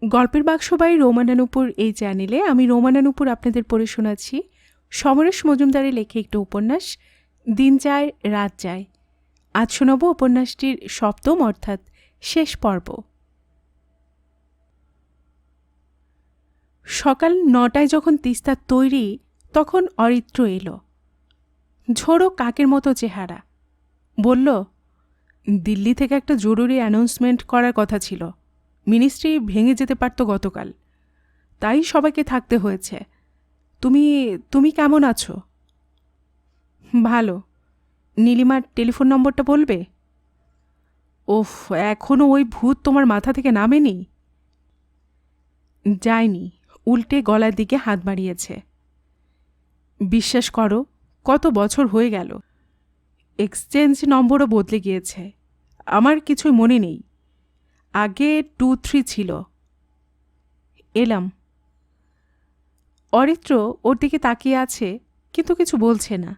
গল্পের বাক্স বাই রোমানা নুপুর এই চ্যানেলে আমি রোমানা নুপুর আপনাদের পড়ে শোনাচ্ছি সমরেশ মজুমদারের লেখা একটি উপন্যাস দিন যায় রাত যায়। আজ শোনাব উপন্যাসটির সপ্তম অর্থাৎ শেষ পর্ব। সকাল ৯টায় যখন তিস্তা তৈরি তখন অরিত্র এলো। ঝোড়ো কাকের মতো চেহারা। বলল, দিল্লি থেকে একটা জরুরি অ্যানাউন্সমেন্ট করার কথা ছিল। মিনিস্ট্রি ভেঙে যেতে পারত গতকাল, তাই সবাইকে থাকতে হয়েছে। তুমি কেমন আছো? ভালো। নীলিমার টেলিফোন নম্বরটা বলবে? ওফ, এখনও ওই ভূত তোমার মাথা থেকে নামেনি? যায়নি, উল্টে গলার দিকে হাত বাড়িয়েছে। বিশ্বাস করো, কত বছর হয়ে গেল, এক্সচেঞ্জ নম্বরও বদলে গিয়েছে। আমার কিছুই মনে নেই। আগে 2-3 ছিল। এলাম। অরিত্র ওর দিকে তাকিয়ে আছে, কিন্তু কিছু বলছে না।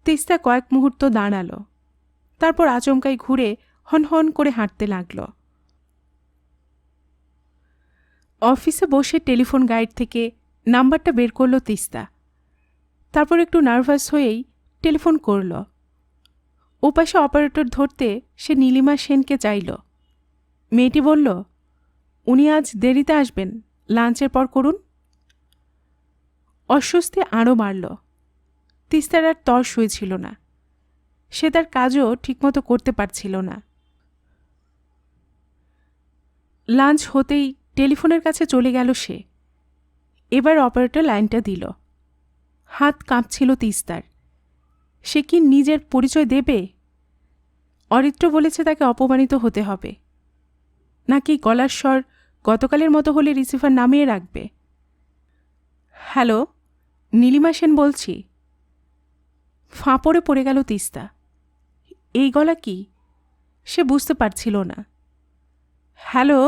তিস্তা কয়েক মুহূর্ত দাঁড়াল, তারপর আচমকাই ঘুরে হনহন করে হাঁটতে লাগল। অফিসে বসে টেলিফোন গাইড থেকে নাম্বারটা বের করল তিস্তা। তারপর একটু নার্ভাস হয়েই টেলিফোন করল। ওপাশে অপারেটর ধরতে সে নীলিমা সেনকে চাইল। মেয়েটি বলল, উনি আজ দেরিতে আসবেন, লাঞ্চের পর করুন। অস্বস্তি আরও বাড়ল। তিস্তার আর তর সইছিল না। সে তার কাজও ঠিকমতো করতে পারছিল না। লাঞ্চ হতেই টেলিফোনের কাছে চলে গেল সে। এবার অপারেটর লাইনটা দিল। হাত কাঁপছিল তিস্তার। সে কি নিজের পরিচয় দেবে? অরিত্র বলেছে তাকে অপমানিত হতে হবে, নাকি গলার স্বর গতকালের মতো হলে রিসিভার নামিয়ে রাখবে? হ্যালো, নীলিমা সেন বলছি। ফাঁপড়ে পড়ে গেল তিস্তা। এই গলা কি? সে বুঝতে পারছিল না। হ্যালো।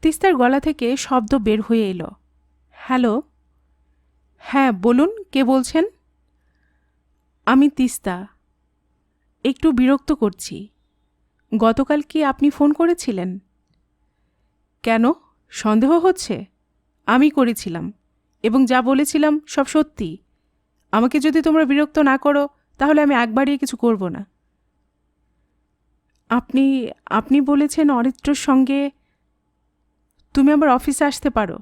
তিস্তার গলা থেকে শব্দ বের হয়ে এলো। হ্যালো। হ্যাঁ বলুন, কে বলছেন? আমি তিস্তা। একটু বিরক্ত করছি। গতকাল কি আপনি ফোন করেছিলেন? কেন, সন্দেহ হচ্ছে? আমি করেছিলাম, এবং যা বলেছিলাম সব সত্যি। আমাকে যদি তোমরা বিরক্ত না করো তাহলে আমি একবারই কিছু করব না। আপনি আপনি বলেছেন অরিত্রর সঙ্গে। তুমি আমার অফিসে আসতে পারো।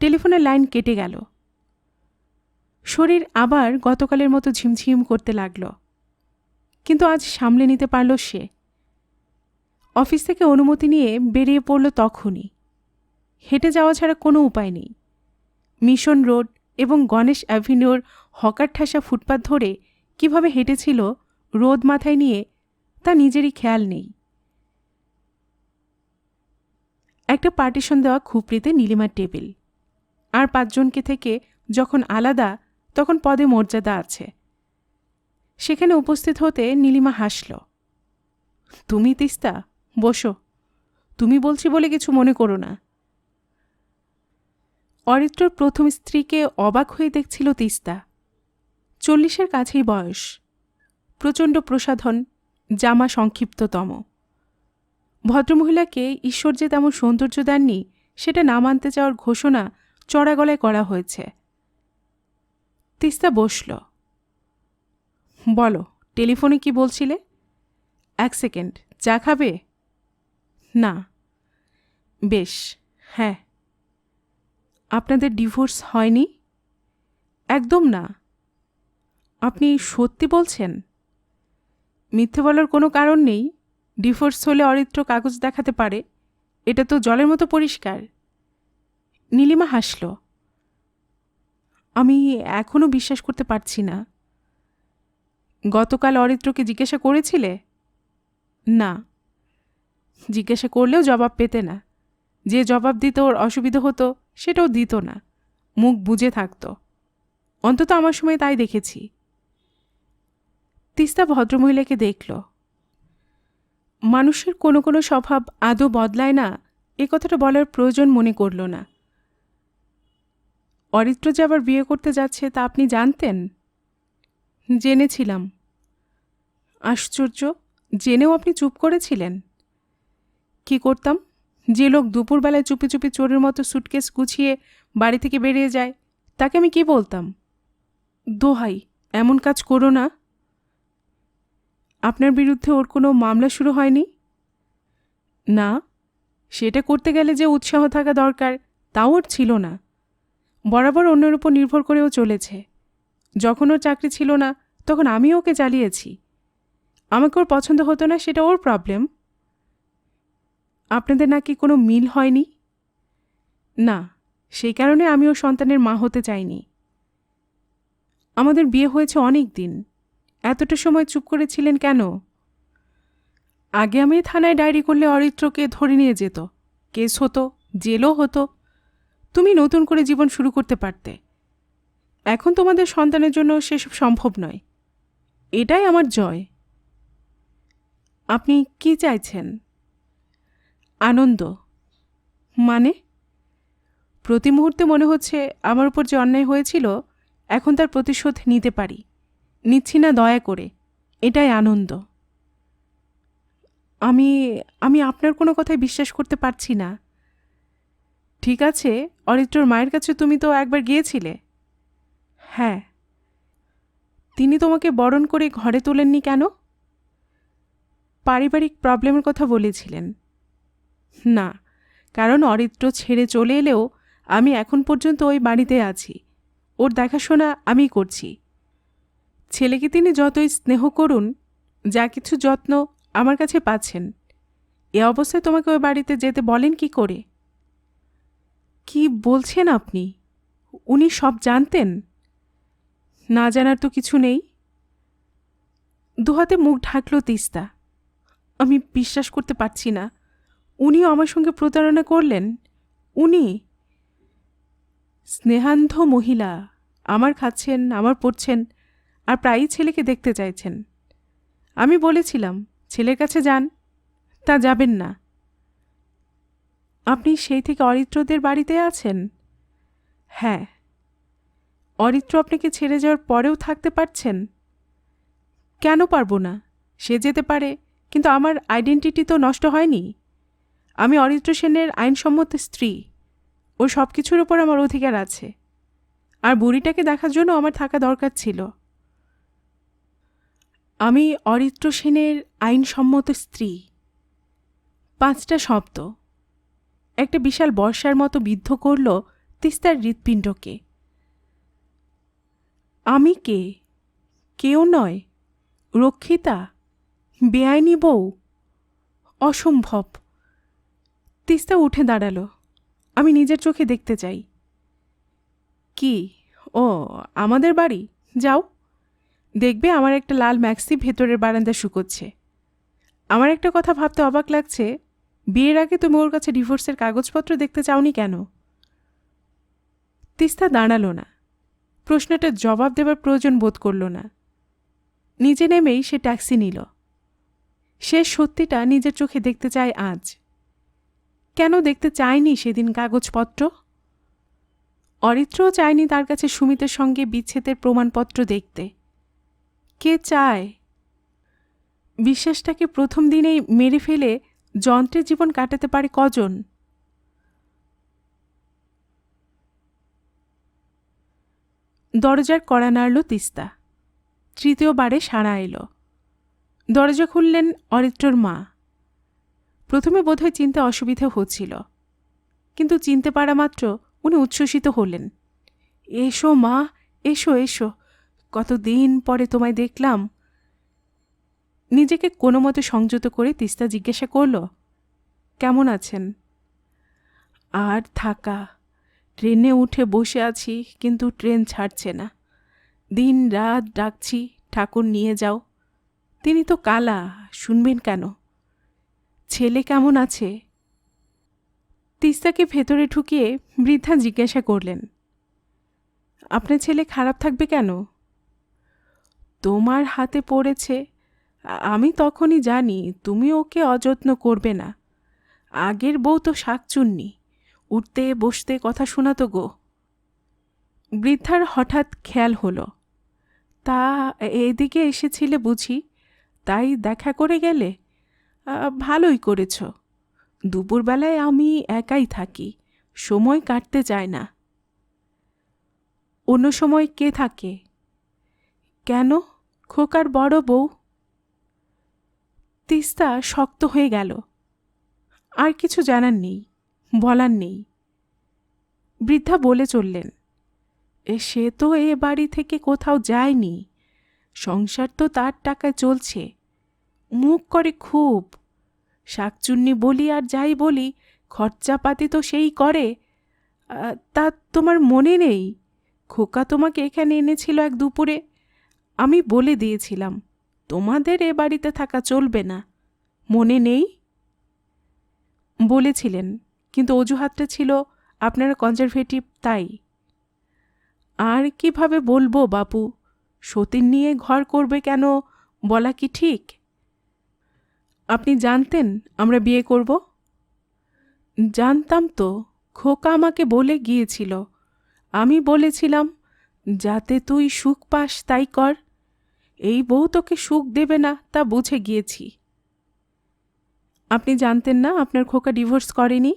টেলিফোনের লাইন কেটে গেল। শরীর আবার গতকালের মতো ঝিমঝিম করতে লাগল, কিন্তু আজ সামলে নিতে পারল সে। অফিস থেকে অনুমতি নিয়ে বেরিয়ে পড়ল তখনই। হেঁটে যাওয়া ছাড়া কোনো উপায় নেই। মিশন রোড এবং গণেশ অ্যাভিনিউর হকার ঠাসা ফুটপাত ধরে কিভাবে হেঁটেছিল রোদ মাথায় নিয়ে তা নিজেরই খেয়াল নেই। একটা পার্টিশন দেওয়া খুপড়িতে নীলিমার টেবিল। আর 5 জনকে থেকে যখন আলাদা তখন পদে মর্যাদা আছে। সেখানে উপস্থিত হতে নীলিমা হাসল। তুমি তিস্তা, বসো। তুমি বলছি বলে কিছু মনে করো না। অরিত্রর প্রথম স্ত্রীকে অবাক হয়ে দেখছিল তিস্তা। 40-এর কাছেই বয়স, প্রচণ্ড প্রসাধন, জামা সংক্ষিপ্ততম। ভদ্রমহিলাকে ঈশ্বর যে তেমন সৌন্দর্য দেননি সেটা না মানতে চাওয়ার ঘোষণা চড়া গলায় করা হয়েছে। তিস্তা বসল। বলো, টেলিফোনে কি বলছিলে? 1 সেকেন্ড, চা খাবে? না। বেশ, হ্যাঁ। আপনাদের ডিভোর্স হয়নি? একদম না। আপনি সত্যি বলছেন? মিথ্যে বলার কোনো কারণ নেই। ডিভোর্স হলে অরিত্র কাগজ দেখাতে পারে। এটা তো জলের মতো পরিষ্কার। নীলিমা হাসল। আমি এখনও বিশ্বাস করতে পারছি না। গতকাল অরিত্রকে জিজ্ঞাসা করেছিলে? না। জিজ্ঞাসা করলেও জবাব পেতে না। যে জবাব দিতে ওর অসুবিধা হতো সেটাও দিত না, মুখ বুজে থাকত। অন্তত আমার সময় তাই দেখেছি। তিস্তা ভদ্রমহিলাকে দেখল। মানুষের কোনো কোনো স্বভাব আদৌ বদলায় না, এ কথাটা বলার প্রয়োজন মনে করল না। অরিত্র যে আবার বিয়ে করতে যাচ্ছে তা আপনি জানতেন? জেনেছিলাম। আশ্চর্য, জেনেও আপনি চুপ করেছিলেন। কি করতাম? যে লোক দুপুরবেলায় চুপি চুপি চোরের মতো সুটকেস গুছিয়ে বাড়ি থেকে বেরিয়ে যায় তাকে আমি কি বলতাম? দোহাই, এমন কাজ করো না। আপনার বিরুদ্ধে ওর কোনো মামলা শুরু হয়নি? না, সেটা করতে গেলে যে উৎসাহ থাকা দরকার তাও ওর ছিল না। বরাবর অন্যের উপর নির্ভর করেও চলেছে। যখন ওর চাকরি ছিল না তখন আমি ওকে চালিয়েছি। আমাকে ওর পছন্দ হতো না, সেটা ওর প্রবলেম। আপনাদের নাকি কোনো মিল হয়নি? না, সেই কারণে আমি ওর সন্তানের মা হতে চাইনি। আমাদের বিয়ে হয়েছে অনেক দিন, এতটা সময় চুপ করেছিলেন কেন? আগে আমি থানায় ডায়েরি করলে অরিত্রকে ধরে নিয়ে যেত, কেস হতো, জেলও হতো। তুমি নতুন করে জীবন শুরু করতে পারতে। এখন তোমাদের সন্তানের জন্য সেসব সম্ভব নয়। এটাই আমার জয়। আপনি কি চাইছেন? আনন্দ। মানে? প্রতি মুহূর্তে মনে হচ্ছে আমার উপর যে অন্যায় হয়েছিল এখন তার প্রতিশোধ নিতে পারি। নিচ্ছি না দয়া করে, এটাই আনন্দ। আমি আমি আপনার কোনো কথায় বিশ্বাস করতে পারছি না। ঠিক আছে, অরিত্রর মায়ের কাছে তুমি তো একবার গিয়েছিলে। হ্যাঁ। তিনি তোমাকে বরণ করে ঘরে তোলেননি কেন? পারিবারিক প্রবলেমের কথা বলেছিলেন। না, কারণ অরিত্র ছেড়ে চলে এলেও আমি এখন পর্যন্ত ওই বাড়িতে আছি। ওর দেখাশোনা আমি করছি। ছেলেকে তিনি যতই স্নেহ করুন, যা কিছু যত্ন আমার কাছে পাচ্ছেন। এ অবস্থায় তোমাকে ওই বাড়িতে যেতে বলেন কি করে? কি বলছেন আপনি? উনি সব জানতেন? না জানার তো কিছু নেই। দুহাতে মুখ ঢাকল তিস্তা। আমি বিশ্বাস করতে পারছি না, উনিও আমার সঙ্গে প্রতারণা করলেন। উনি স্নেহান্ধ মহিলা, আমার খাচ্ছেন, আমার পড়ছেন, আর প্রায়ই ছেলেকে দেখতে চাইছেন। আমি বলেছিলাম ছেলের কাছে যান, তা যাবেন না। আপনি সেই থেকে অরিত্রদের বাড়িতে আছেন? হ্যাঁ। অরিত্র আপনাকে ছেড়ে যাওয়ার পরেও থাকতে পারছেন? কেন পারবো না? সে যেতে পারে, কিন্তু আমার আইডেন্টিটি তো নষ্ট হয়নি। আমি অরিত্র সেনের আইনসম্মত স্ত্রী। ওর সব কিছুর ওপর আমার অধিকার আছে। আর বুড়িটাকে দেখার জন্য আমার থাকা দরকার ছিল। আমি অরিত্র সেনের আইনসম্মত স্ত্রী। 5টা শব্দ একটা বিশাল বর্ষার মতো বিদ্ধ করল তিস্তার হৃৎপিণ্ডকে। আমি কে? কেউ নয়। রক্ষিতা? বেআইনি বউ? অসম্ভব। তিস্তা উঠে দাঁড়াল। আমি নিজের চোখে দেখতে চাই। কি? ও, আমাদের বাড়ি? যাও, দেখবে আমার একটা লাল ম্যাক্সি ভেতরের বারান্দা শুকোচ্ছে। আমার একটা কথা ভাবতে অবাক লাগছে, বিয়ের আগে তুমি ওর কাছে ডিভোর্সের কাগজপত্র দেখতে চাওনি কেন? তিস্তা দাঁড়ালো না। প্রশ্নটার জবাব দেবার প্রয়োজন বোধ করল না। নিচে নেমেই সে ট্যাক্সি নিল। সে সত্যিটা নিজের চোখে দেখতে চায় আজ। কেন দেখতে চায়নি সেদিন কাগজপত্র? অরিত্রও চায়নি তার কাছে সুমিতের সঙ্গে বিচ্ছেদের প্রমাণপত্র দেখতে। কে চায়? বিশ্বাসটাকে প্রথম দিনেই মেরে ফেলে যন্ত্রের জীবন কাটাতে পারে কজন? দরজার কড়া নাড়ল তিস্তা। তৃতীয়বারে সাড়া এলো। দরজা খুললেন অরিত্রর মা। প্রথমে বোধহয় চিনতে অসুবিধা হচ্ছিল, কিন্তু চিনতে পারা মাত্র উনি উচ্ছ্বসিত হলেন। এসো মা, এসো এসো, কতদিন পরে তোমায় দেখলাম। নিজেকে কোনো মতে সংযত করে তিস্তা জিজ্ঞাসা করল, কেমন আছেন? আর থাকা, ট্রেনে উঠে বসে আছি, কিন্তু ট্রেন ছাড়ছে না। দিন রাত ডাকছি, ঠাকুর নিয়ে যাও। তিনি তো কালা, শুনবেন কেন? ছেলে কেমন আছে? তিস্তাকে ভেতরে ঢুকিয়ে বৃদ্ধা জিজ্ঞাসা করলেন, আপনার ছেলে খারাপ থাকবে কেন? তোমার হাতে পড়েছে, আমি তখনই জানি তুমি ওকে অযত্ন করবে না। আগের বউ তো শাকচুন্নি, উঠতে বসতে কথা শোনাতো গো। বৃদ্ধার হঠাৎ খেয়াল হলো, তা এদিকে এসেছিলে বুঝি, তাই দেখা করে গেলে? ভালোই করেছ। দুপুরবেলায় আমি একাই থাকি, সময় কাটতে চায় না। অন্য সময় কে থাকে? কেন, খোকার বড় বউ। তিস্তা শক্ত হয়ে গেল। আর কিছু জানার নেই, বলার নেই। বৃদ্ধা বলে চললেন, সে তো এ বাড়ি থেকে কোথাও যায়নি, সংসার তো তার টাকায় চলছে। মুখ করে খুব, শাকচুন্নি বলি আর যাই বলি, খরচাপাতি তো সেই করে। তা তোমার মনে নেই, খোকা তোমাকে এখানে এনেছিল এক দুপুরে? আমি বলে দিয়েছিলাম তোমাদের এ বাড়িতে থাকা চলবে না, মনে নেই? বলেছিলেন, কিন্তু অজুহাতটা ছিল আপনারা কনজারভেটিভ, তাই। আর কিভাবে বলবো বাপু, সতীন নিয়ে ঘর করবে কেন বলা কি ঠিক? আপনি জানতেন আমরা বিয়ে করব? জানতাম তো, খোকা আমাকে বলে গিয়েছিল। আমি বলেছিলাম যাতে তুই সুখ পাস তাই কর। এই বউ তোকে সুখ দেবে না তা বুঝে গিয়েছি। আপনি জানতেন না আপনার খোকা ডিভোর্স করেনি?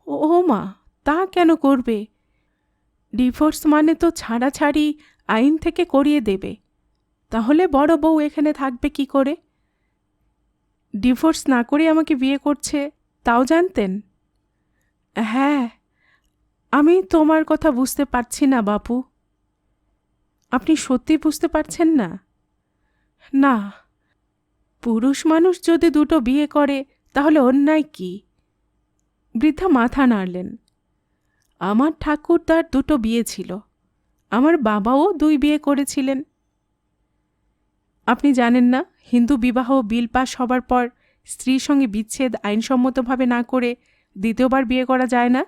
ও মা, তা কেন করবে? ডিভোর্স মানে তো ছাড়াছাড়ি, আইন থেকে করিয়ে দেবে। তাহলে বড় বউ এখানে থাকবে কি করে? ডিভোর্স না করে আমাকে বিয়ে করছে, তাও জানতেন? হ্যাঁ, আমি তোমার কথা বুঝতে পারছি না বাপু। আপনি সত্যি বুঝতে পারছেন না? না, পুরুষ মানুষ যদি দুটো বিয়ে করে তাহলে অন্যায় কি? বৃদ্ধা মাথা নাড়লেন। আমার ঠাকুরদার দুটো বিয়ে ছিল, আমার বাবাও 2 বিয়ে করেছিলেন। আপনি জানেন না, হিন্দু বিবাহ বিল পাস হবার পর স্ত্রীর সঙ্গে বিচ্ছেদ আইনসম্মতভাবে না করে দ্বিতীয়বার বিয়ে করা যায় না?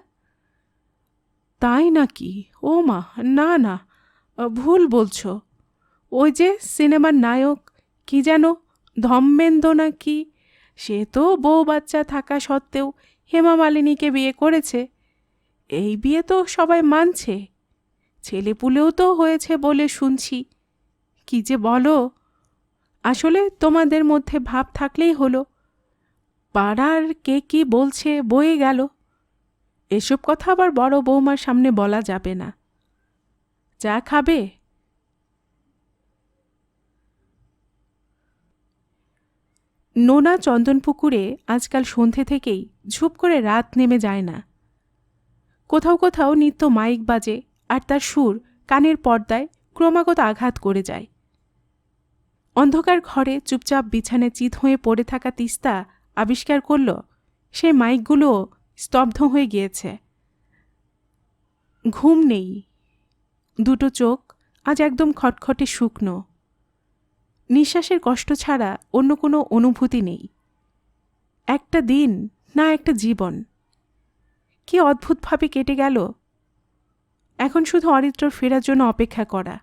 তাই নাকি? ও মা, না না, ভুল বলছো। ওই যে সিনেমার নায়ক, কি যেন, ধর্মেন্দ্র নাকি, সে তো বউ বাচ্চা থাকা সত্ত্বেও হেমা মালিনীকে বিয়ে করেছে। এই বিয়ে তো সবাই মানছে, ছেলেপুলেও তো হয়েছে বলে শুনছি। কি যে বলো! আসলে তোমাদের মধ্যে ভাব থাকলেই হলো, পাড়ার কে কি বলছে বয়ে গেল। এসব কথা আবার বড় বৌমার সামনে বলা যাবে না। চা খাবে? নোনা চন্দনপুকুরে আজকাল সন্ধে থেকেই ঝুপ করে রাত নেমে যায় না। কোথাও কোথাও নিত্য মাইক বাজে, আর তার সুর কানের পর্দায় ক্রমাগত আঘাত করে যায়। অন্ধকার ঘরে চুপচাপ বিছানে চিত হয়ে পড়ে থাকা তিস্তা আবিষ্কার করল সেই মাইকগুলো স্তব্ধ হয়ে গিয়েছে। ঘুম নেই, দুটো চোখ আজ একদম খটখটে শুকনো। নিঃশ্বাসের কষ্ট ছাড়া অন্য কোনো অনুভূতি নেই। একটা দিন না একটা জীবন, কি অদ্ভুতভাবে কেটে গেল। এখন শুধু অরিত্রর ফেরার জন্য অপেক্ষা করা।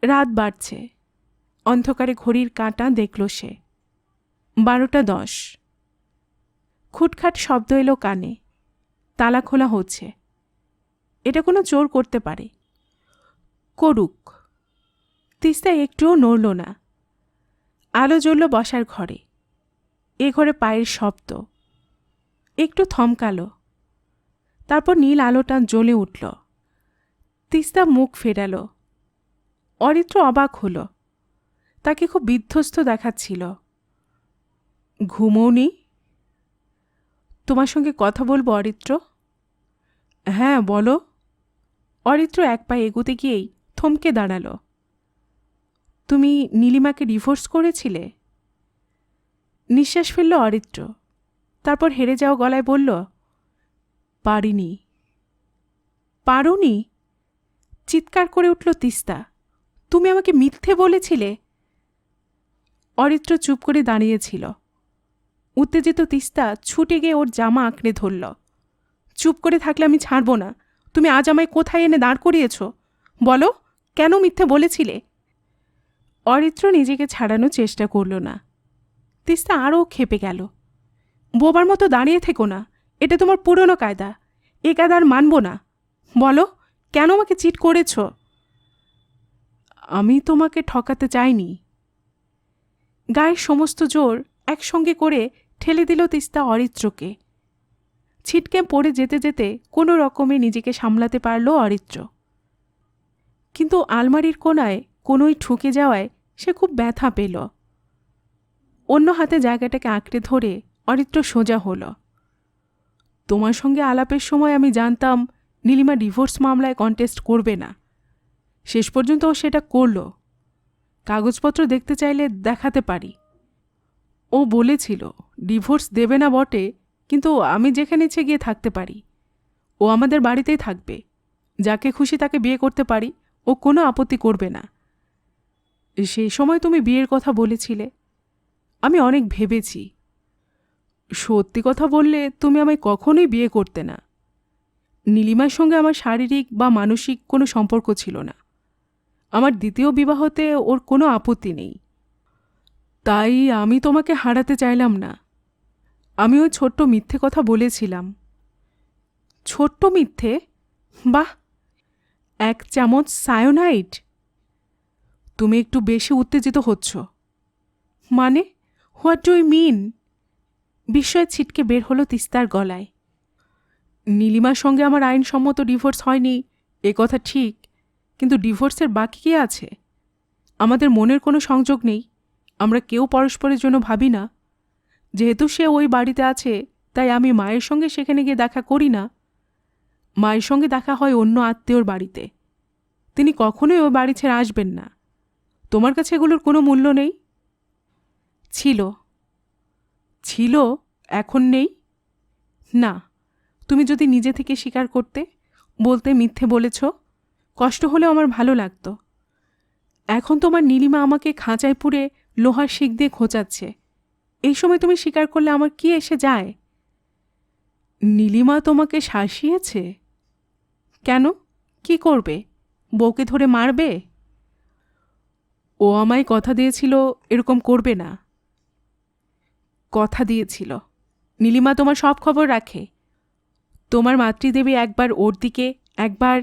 রাত বাড়ছে, অন্ধকারে ঘড়ির কাঁটা দেখল সে। 12:10। খুটখাট শব্দ এলো কানে, তালা খোলা হচ্ছে। এটা কোনো চোর করতে পারে, করুক। তিস্তা একটুও নড়ল না। আলো জ্বলল বসার ঘরে। এ ঘরে পায়ের শব্দ। একটু থমকালো, তারপর নীল আলোটা জ্বলে উঠল। তিস্তা মুখ ফেরাল। অরিত্র অবাক হল, তাকে খুব বিধ্বস্ত দেখাচ্ছিল। ঘুমোওনি? তোমার সঙ্গে কথা বলবো অরিত্র। হ্যাঁ বলো। অরিত্র এক পায়ে এগোতে গিয়েই থমকে দাঁড়াল। তুমি নীলিমাকে ডিভোর্স করেছিলে? নিঃশ্বাস ফেলল অরিত্র, তারপর হেরে যাওয়া গলায় বলল, পারিনি। পারোনি? চিৎকার করে উঠল তিস্তা। তুমি আমাকে মিথ্যে বলেছিলে? অরিত্র চুপ করে দাঁড়িয়েছিল। উত্তেজিত তিস্তা ছুটে গিয়ে ওর জামা আঁকড়ে ধরল। চুপ করে থাকলে আমি ছাড়ব না। তুমি আজ আমায় কোথায় এনে দাঁড় করিয়েছ? বলো, কেন মিথ্যে বলেছিলে? অরিত্র নিজেকে ছাড়ানোর চেষ্টা করল না। তিস্তা আরও ক্ষেপে গেল। বোবার মতো দাঁড়িয়ে থেকো না, এটা তোমার পুরনো কায়দা। এ কায়দা আর মানব না। বলো, কেন আমাকে চিট করেছ? আমি তোমাকে ঠকাতে চাইনি। গায়ের সমস্ত জোর একসঙ্গে করে ঠেলে দিল তিস্তা অরিত্রকে। ছিটকে পড়ে যেতে যেতে কোনো রকমে নিজেকে সামলাতে পারল অরিত্র। কিন্তু আলমারির কোণায় কোনোই ঠুকে যাওয়ায় সে খুব ব্যথা পেল। অন্য হাতে জায়গাটাকে আঁকড়ে ধরে অরিত্র সোজা হল। তোমার সঙ্গে আলাপের সময় আমি জানতাম নীলিমা ডিভোর্স মামলায় কন্টেস্ট করবে না। শেষ পর্যন্ত ও সেটা করল। কাগজপত্র দেখতে চাইলে দেখাতে পারি। ও বলেছিল ডিভোর্স দেবে না বটে, কিন্তু আমি যেখানে ইচ্ছে গিয়ে থাকতে পারি। ও আমাদের বাড়িতেই থাকবে। যাকে খুশি তাকে বিয়ে করতে পারি, ও কোনো আপত্তি করবে না। সেই সময় তুমি বিয়ের কথা বলেছিলে। আমি অনেক ভেবেছি। সত্যি কথা বললে তুমি আমায় কখনোই বিয়ে করতে না। নীলিমার সঙ্গে আমার শারীরিক বা মানসিক কোনো সম্পর্ক ছিল না। আমার দ্বিতীয় বিবাহতে ওর কোনো আপত্তি নেই। তাই আমি তোমাকে হারাতে চাইলাম না। আমি ওই ছোট্ট মিথ্যে কথা বলেছিলাম। ছোট্ট মিথ্যে? বাহ, 1 চামচ সায়োনাইড! তুমি একটু বেশি উত্তেজিত হচ্ছ। মানে, হোয়াট ডু ইউ মিন? বিস্ময়ে ছিটকে বের হলো তিস্তার গলায়। নীলিমার সঙ্গে আমার আইনসম্মত ডিভোর্স হয়নি এ কথা ঠিক, কিন্তু ডিভোর্সের বাকি কি আছে? আমাদের মনের কোনো সংযোগ নেই। আমরা কেউ পরস্পরের জন্য ভাবি না। যেহেতু সে ওই বাড়িতে আছে, তাই আমি মায়ের সঙ্গে সেখানে গিয়ে দেখা করি না। মায়ের সঙ্গে দেখা হয় অন্য আত্মীয়র বাড়িতে। তিনি কখনোই ওই বাড়ি ছেড়ে আসবেন না। তোমার কাছে এগুলোর কোনো মূল্য নেই? ছিল। ছিল, এখন নেই? না, তুমি যদি নিজে থেকে স্বীকার করতে, বলতে মিথ্যে বলেছ, কষ্ট হলেও আমার ভালো লাগতো। এখন তোমার নীলিমা আমাকে খাঁচায় পুরে লোহার শিক দিয়ে খোঁচাচ্ছে। এই সময় তুমি স্বীকার করলে আমার কি এসে যায়? নীলিমা তোমাকে শাসিয়েছে? কেন? কি করবে? বউকে ধরে মারবে? ও আমায় কথা দিয়েছিল এরকম করবে না। কথা দিয়েছিল? নীলিমা তোমার সব খবর রাখে। তোমার মাতৃদেবী একবার ওর দিকে, একবার।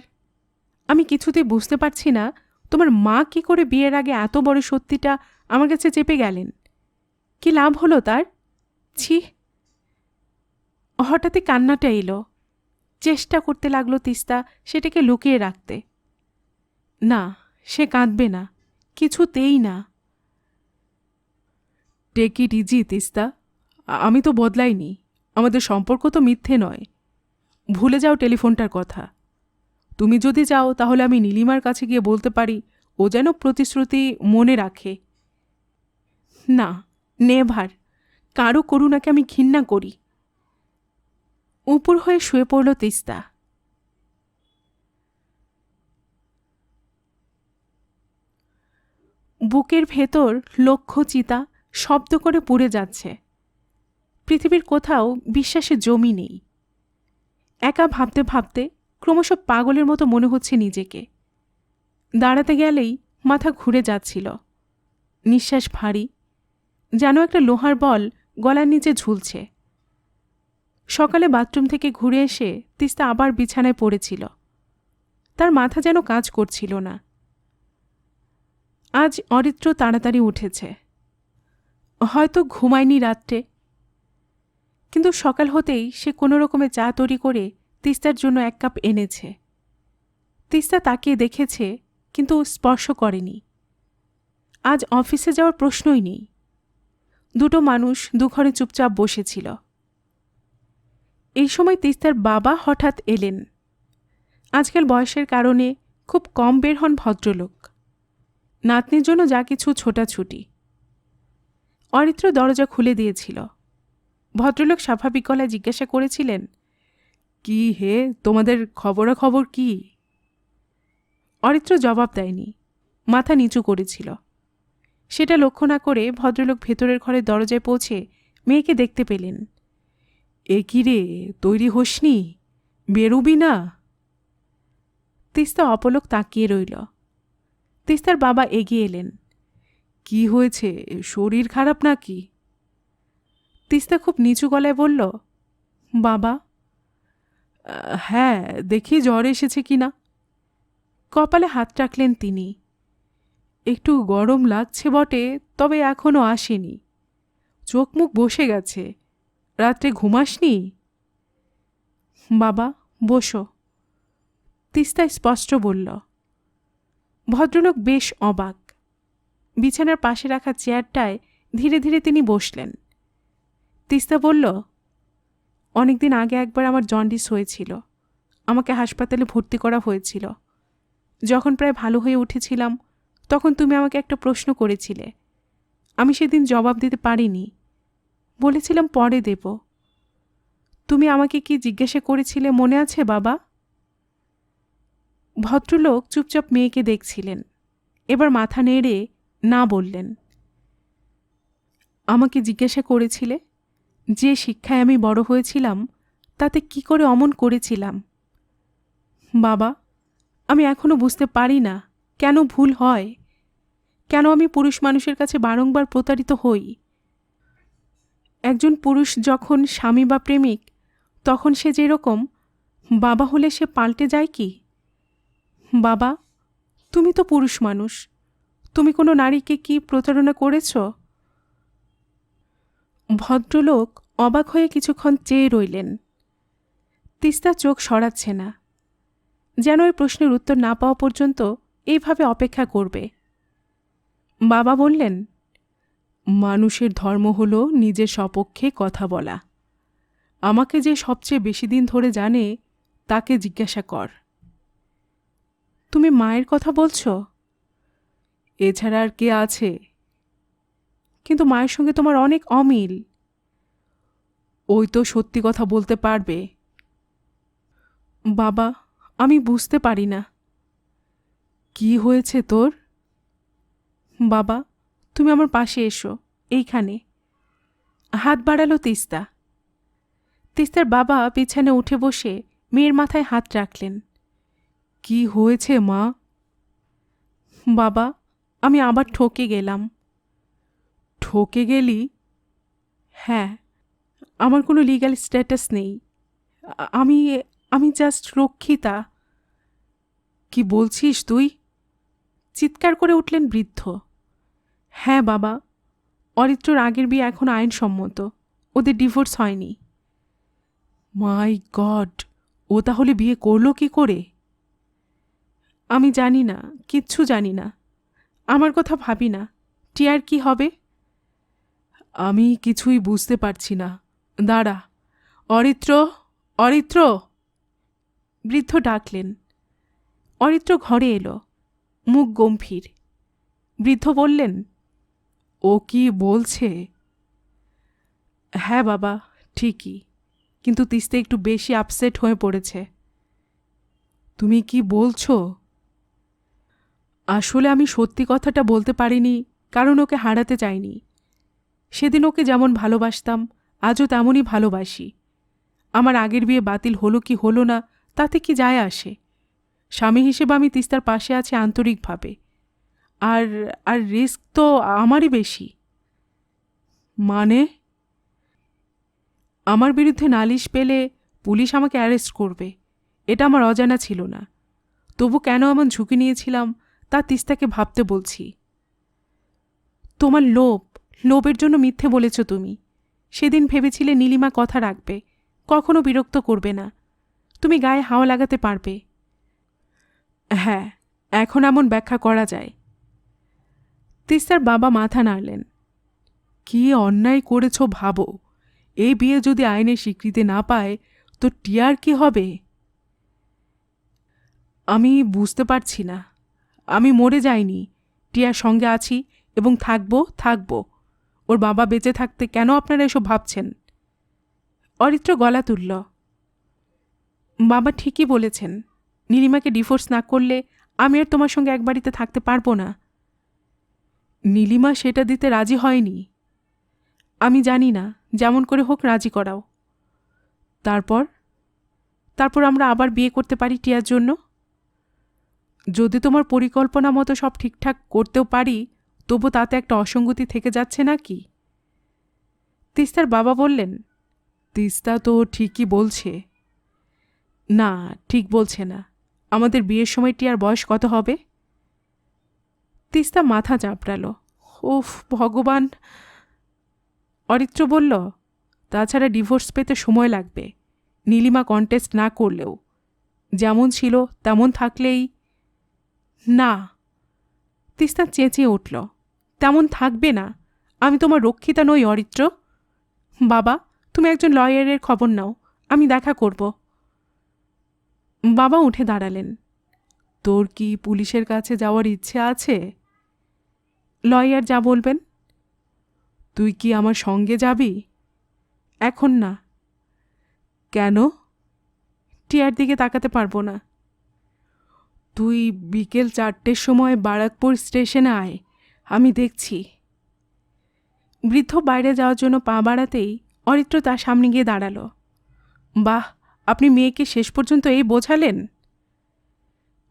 আমি কিছুতেই বুঝতে পারছি না তোমার মা কি করে বিয়ের আগে এত বড় সত্যিটা আমার কাছে চেপে গেলেন। কি লাভ হলো তার? ছি! হঠাৎই কান্নাটা এলো। চেষ্টা করতে লাগলো তিস্তা সেটাকে লুকিয়ে রাখতে। না, সে কাঁদবে না, কিছুতেই না। Take it easy Tista. আমি তো বদলাইনি। আমাদের সম্পর্ক তো মিথ্যে নয়। ভুলে যাও টেলিফোনটার কথা। তুমি যদি চাও তাহলে আমি নীলিমার কাছে গিয়ে বলতে পারি ও যেন প্রতিশ্রুতি মনে রাখে। না, নেভার। কারো করুণাকে আমি ঘৃণা করি। উপর হয়ে শুয়ে পড়ল তিস্তা। বুকের ভেতর লক্ষ চিতা শব্দ করে পুড়ে যাচ্ছে। পৃথিবীর কোথাও বিশ্বাসের জমি নেই। একা ভাবতে ভাবতে ক্রমশ পাগলের মতো মনে হচ্ছে নিজেকে। দাঁড়াতে গেলেই মাথা ঘুরে যাচ্ছিল। নিঃশ্বাস ভারী, যেন একটা লোহার বল গলার নিচে ঝুলছে। সকালে বাথরুম থেকে ঘুরে এসে তিস্তা আবার বিছানায় পড়েছিল। তার মাথা যেন কাজ করছিল না। আজ অরিত্র তাড়াতাড়ি উঠেছে। হয়তো ঘুমায়নি রাত্রে, কিন্তু সকাল হতেই সে কোনো রকমে চা তৈরি করে তিস্তার জন্য 1 কাপ এনেছে। তিস্তা তাকিয়ে দেখেছে, কিন্তু স্পর্শ করেনি। আজ অফিসে যাওয়ার প্রশ্নই নেই। দুটো মানুষ দুঘরে চুপচাপ বসেছিল। এই সময় তিস্তার বাবা হঠাৎ এলেন। আজকাল বয়সের কারণে খুব কম বের হন ভদ্রলোক। নাতনির জন্য যা কিছু ছোটাছুটি। অরিত্র দরজা খুলে দিয়েছিল। ভদ্রলোক স্বাভাবিক গলায় জিজ্ঞাসা করেছিলেন, কি হে, তোমাদের খবরাখবর কি? অরিত্র জবাব দেয়নি, মাথা নিচু করেছিল। সেটা লক্ষ্য না করে ভদ্রলোক ভেতরের ঘরের দরজায় পৌঁছে মেয়েকে দেখতে পেলেন। এ কি রে, তৈরি হোসনি? বেরুবি না? তিস্তা অপলক তাকিয়ে রইল। তিস্তার বাবা এগিয়ে এলেন। কি হয়েছে, শরীর খারাপ নাকি? তিস্তা খুব নিচু গলায় বলল, বাবা। হ্যাঁ, দেখি জ্বর এসেছে কিনা। কপালে হাত রাখলেন তিনি। একটু গরম লাগছে বটে, তবে এখনো আসেনি। চোখ মুখ বসে গেছে, রাত্রে ঘুমাসনি? বাবা, বসো, তিস্তা স্পষ্ট বলল। ভদ্রলোক বেশ অবাক। বিছানার পাশে রাখা চেয়ারটায় ধীরে ধীরে তিনি বসলেন। তিস্তা বলল, অনেকদিন আগে একবার আমার জন্ডিস হয়েছিল। আমাকে হাসপাতালে ভর্তি করা হয়েছিল। যখন প্রায় ভালো হয়ে উঠেছিলাম তখন তুমি আমাকে একটা প্রশ্ন করেছিলে। আমি সেদিন জবাব দিতে পারিনি, বলেছিলাম পরে দেব। তুমি আমাকে কি জিজ্ঞাসা করেছিলে মনে আছে বাবা? ভদ্রলোক চুপচাপ মেয়েকে দেখছিলেন, এবার মাথা নেড়ে না বললেন। আমাকে জিজ্ঞাসা করেছিলে যে শিক্ষায় আমি বড় হয়েছিলাম তাতে কি করে অমন করেছিলাম। বাবা, আমি এখনো বুঝতে পারি না কেন ভুল হয়, কেন আমি পুরুষ মানুষের কাছে বারংবার প্রতারিত হই। একজন পুরুষ যখন স্বামী বা প্রেমিক তখন সে যেরকম, বাবা হলে সে পাল্টে যায় কি? বাবা, তুমি তো পুরুষ মানুষ, তুমি কোনো নারীকে কি প্রতারণা করেছ? ভদ্রলোক অবাক হয়ে কিছুক্ষণ চেয়ে রইলেন। তিস্তা চোখ সরাচ্ছে না, যেন এই প্রশ্নের উত্তর না পাওয়া পর্যন্ত এইভাবে অপেক্ষা করবে। বাবা বললেন, মানুষের ধর্ম হল নিজের সপক্ষে কথা বলা। আমাকে যে সবচেয়ে বেশি দিন ধরে জানে তাকে জিজ্ঞাসা কর। তুমি মায়ের কথা বলছ? এছাড়া আর কে আছে? কিন্তু মায়ের সঙ্গে তোমার অনেক অমিল। ওই তো সত্যি কথা বলতে পারবে। বাবা, আমি বুঝতে পারি না। কি হয়েছে তোর? বাবা, তুমি আমার পাশে এসো, এইখানে। হাত বাড়ালো তিস্তা। তিস্তার বাবা বিছানে উঠে বসে মেয়ের মাথায় হাত রাখলেন। কি হয়েছে মা? বাবা, আমি আবার ঠকে গেলাম। ঠকে গেলি? হ্যাঁ, আমার কোনো লিগ্যাল স্ট্যাটাস নেই। আমি আমি জাস্ট রক্ষিতা। কি বলছিস তুই? চিৎকার করে উঠলেন বৃদ্ধ। হ্যাঁ বাবা, অরিত্রর আগের বিয়ে এখন আইনসম্মত, ওদের ডিভোর্স হয়নি। মাই গড, ও তাহলে বিয়ে করলো কি করে? আমি জানি না, কিচ্ছু জানি না। আমার কথা ভাবি না, টিয়ার কি হবে? আমি কিছুই বুঝতে পারছি না। দাঁড়া, অরিত্র, অরিত্র! বৃদ্ধ ডাকলেন। অরিত্র ঘরে এলো, মুখ গম্ভীর। বৃদ্ধ বললেন, ও কি বলছে? হ্যাঁ বাবা, ঠিকই, কিন্তু তিস্তা একটু বেশি আপসেট হয়ে পড়েছে। তুমি কি বলছো? আসলে আমি সত্যি কথাটা বলতে পারিনি, কারণ ওকে হারাতে চাইনি। সেদিন ওকে যেমন ভালোবাসতাম আজও তেমনই ভালোবাসি। আমার আগের বিয়ে বাতিল হলো কি হলো না তাতে কি যায় আসে। স্বামী হিসেবে আমি তিস্তার পাশে আছি আন্তরিকভাবে। আর আর রিস্ক তো আমারই বেশি। মানে? আমার বিরুদ্ধে নালিশ পেলে পুলিশ আমাকে অ্যারেস্ট করবে, এটা আমার অজানা ছিল না। তবু কেন এমন ঝুঁকি নিয়েছিলাম তা তিস্তাকে ভাবতে বলছি। তোমার লোভের জন্য মিথ্যে বলেছ তুমি। সেদিন ভেবেছিলে নীলিমা কথা রাখবে, কখনো বিরক্ত করবে না, তুমি গায়ে হাওয়া লাগাতে পারবে। হ্যাঁ, এখন এমন ব্যাখ্যা করা যায়। তিস্তার বাবা মাথা নাড়লেন। কি অন্যায় করেছ ভাবো। এই বিয়ে যদি আইনের স্বীকৃতি না পায় তো টিয়ার কি হবে? আমি বুঝতে পারছি না। আমি মরে যাইনি, টিয়ার সঙ্গে আছি এবং থাকব। ওর বাবা বেঁচে থাকতে কেন আপনারা এসব ভাবছেন? অরিত্র গলা তুলল। বাবা ঠিকই বলেছেন, নীলিমাকে ডিভোর্স না করলে আমি আর তোমার সঙ্গে এক বাড়িতে থাকতে পারবো না। নীলিমা সেটা দিতে রাজি হয়নি। আমি জানি না, যেমন করে হোক রাজি করাও। তারপর আমরা আবার বিয়ে করতে পারি টিয়ার জন্য। যদি তোমার পরিকল্পনা মতো সব ঠিকঠাক করতেও পারি, তবু তাতে একটা অসঙ্গতি থেকে যাচ্ছে না কি? তিস্তার বাবা বললেন, তিস্তা তো ঠিকই বলছে। না, ঠিক বলছে না। আমাদের বিয়ের সময় টিয়ার বয়স কত হবে? তিস্তা মাথা চাপড়াল। উফ ভগবান! অরিত্র বলল, তাছাড়া ডিভোর্স পেতে সময় লাগবে, নীলিমা কন্টেস্ট না করলেও। যেমন ছিল তেমন থাকলেই। না, তিস্তা চেঁচিয়ে উঠল, তেমন থাকবে না। আমি তোমার রক্ষিতা নই অরিত্র। বাবা, তুমি একজন লয়ারের খবর নাও, আমি দেখা করব। বাবা উঠে দাঁড়ালেন। তোর কি পুলিশের কাছে যাওয়ার ইচ্ছে আছে? লয়ার যা বলবেন। তুই কি আমার সঙ্গে যাবি? এখন না। কেন? টিয়ার দিকে তাকাতে পারবো না। তুই বিকেল 4টের সময় বারাকপুর স্টেশনে আয়, আমি দেখছি। বৃদ্ধ বাইরে যাওয়ার জন্য পা বাড়াতেই অরিত্র তার সামনে গিয়ে দাঁড়াল। বাহ, আপনি মেয়েকে শেষ পর্যন্ত এই বোঝালেন।